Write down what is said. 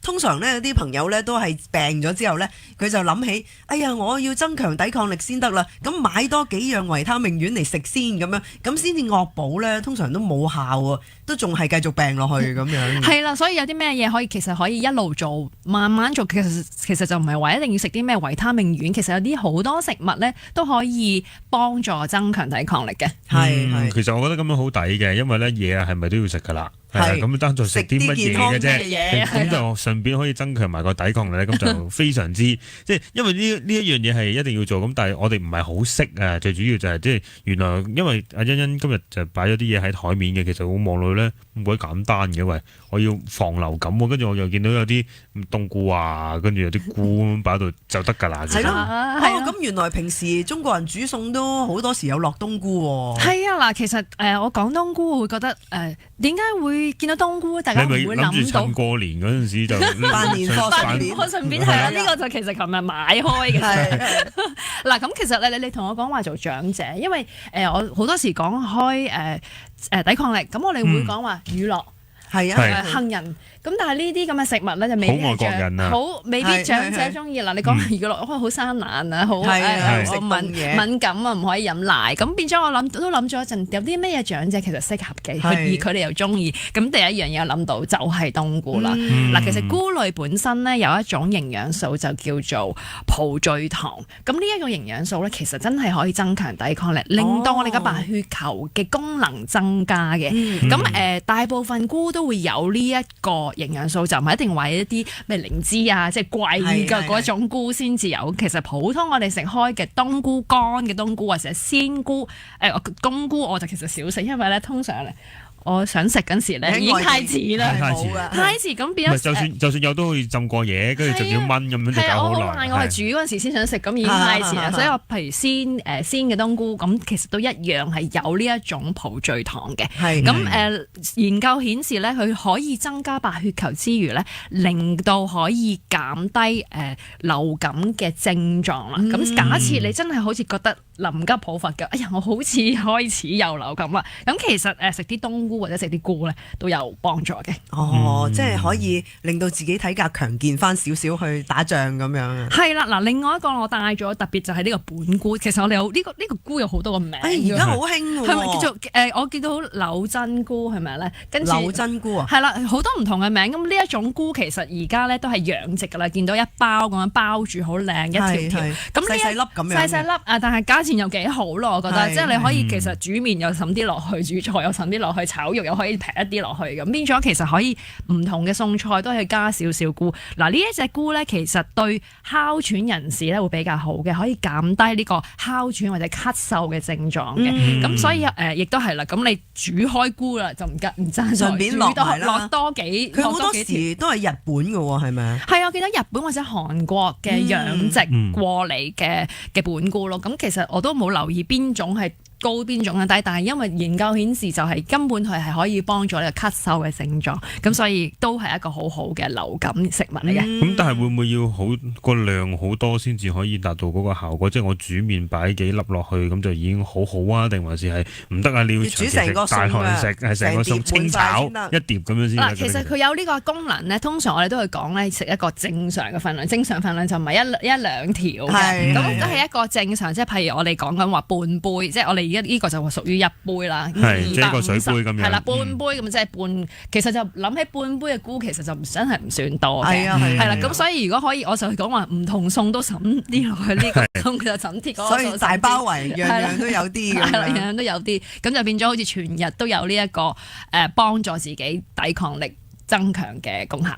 通常咧啲朋友咧都係病咗之後咧，佢就諗起，哎呀，我要增強抵抗力先得啦，咁買多幾樣維他命丸嚟食先咁樣，咁先至惡補咧，通常都冇效喎，都仲係繼續病落去咁樣。係啦，所以有啲咩嘢其實可以一路做，慢慢做。其實就唔係話一定要食啲咩維他命丸，其實有啲好多食物咧都可以幫助增強抵抗力嘅。其實我覺得咁樣好抵嘅，因為咧嘢係咪都要食噶啦？係咁單在食啲乜嘢嘅啫，咁就順便可以增強埋個抵抗力咧，咁就非常之即係，因為呢一樣嘢係一定要做，咁但係我哋唔係好識啊，最主要就係即係原來因為阿欣欣今日就擺咗啲嘢喺台面嘅，其實我望落去咧咁鬼簡單嘅，喂，我要防流感喎，跟住我又見到有啲冬菇啊，跟住有啲菇擺喺度就得㗎啦。係咯，咁原來平時中國人煮餸都好多時有落冬菇喎。係啊，嗱，其實我講冬菇會覺得點解會見到冬菇，大家唔會諗到。你咪諗住趁過年嗰陣時就辦年貨順便係啦，呢個就其實琴日買開嘅。嗱，咁其實你同我講話做長者，因為我好多時講開抵抗力，咁我哋會講話乳酪。係啊，杏仁咁，但係呢啲咁嘅食物咧就未必好外國人啊，未必長者中意。嗱，你講乳酪，好生冷啊，好敏感啊，唔可以飲奶。咁變咗我都諗咗一陣，有啲咩嘢長者其實適合嘅，而佢哋又中意。咁第一樣嘢諗到就係冬菇啦。嗱，其實菇類本身咧有一種營養素就叫做葡聚糖。咁呢一個營養素咧，其實真係可以增強抵抗力，令到我哋嘅白血球嘅功能增加嘅。咁大部分菇都會有呢一個營養素，就唔係一定話一啲咩靈芝啊，即係貴嘅嗰種菇先至有。其實普通我哋食開嘅冬菇、乾嘅冬菇或者鮮菇，冬菇我就其實少食，因為咧通常咧我想食嗰時咧已經太遲啦，太遲咁變咗。就算有都可以浸過嘢，跟住仲要燜咁樣就搞好耐。我係煮嗰陣時先想食，咁已經太遲啦。所以我譬如鮮嘅冬菇，咁其實都一樣係有呢一種葡聚糖嘅。咁研究顯示咧，佢可以增加白血球之餘咧，令到可以減低流感嘅症狀啦。咁假設你真係好似覺得臨急抱佛嘅，哎呀，我好似開始有流感啦。咁其實食啲冬菇或者食啲菇咧都有幫助嘅。即係可以令到自己體格強健翻少少去打仗咁樣。係啦，嗱，另外一個我帶咗特別就係呢個本菇。其實我哋有呢個菇有好多個名。而家好興喎。係咪叫做我見到柳真菇係咪咧？跟住柳真菇啊。係啦，好多唔同嘅名。咁呢一種菇其實而家咧都係養殖㗎啦，見到一包咁樣包住好靚一條條。咁細粒咁樣。細粒但係價錢又幾好咯，我覺得。即係你可以其實煮麵又揼啲落去，煮菜又揼啲落去，炒肉又可以劈一啲落去，咁變咗其實可以唔同嘅餸菜都可以加少少菇。嗱，呢一隻菇咧，其實對哮喘人士咧會比較好嘅，可以減低呢個哮喘或者咳嗽嘅症狀嘅。咁所以亦都係啦。咁你煮開菇啦，就唔爭順便落多幾。佢好多時都係日本嘅喎，係咪啊？係啊，我記得日本或者韓國嘅養殖過嚟嘅本菇咯。咁其實我都冇留意邊種係高邊種嘅低，但係因為研究顯示就係根本佢係可以幫助呢個咳嗽嘅症狀，咁所以都係一個好好嘅流感食物嚟嘅。咁但係會唔會要個量好多先至可以達到嗰個效果？即係我煮麵擺幾粒落去咁就已經好好啊？定還是係唔得啊？你要煮成個餸係成個餸清炒一碟咁樣先。嗱，其實佢有呢個功能咧，通常我哋都會講咧食一個正常嘅份量，正常份量就唔係一兩條嘅，咁都係一個正常，即係譬如我哋講緊話半杯，即係我哋。呢個就屬於一杯啦，即係一個水杯咁樣。係啦，半杯咁即係半。其實就諗起半杯嘅菇，其實就真係唔算多嘅。係啦，咁所以如果可以，我就講話唔同餸都揼啲落去呢個餸，就揼啲嗰個。所以大包圍，樣樣都有啲嘅。係啦，樣樣都有啲，咁就變咗好似全日都有呢一個幫助自己抵抗力增強嘅功效。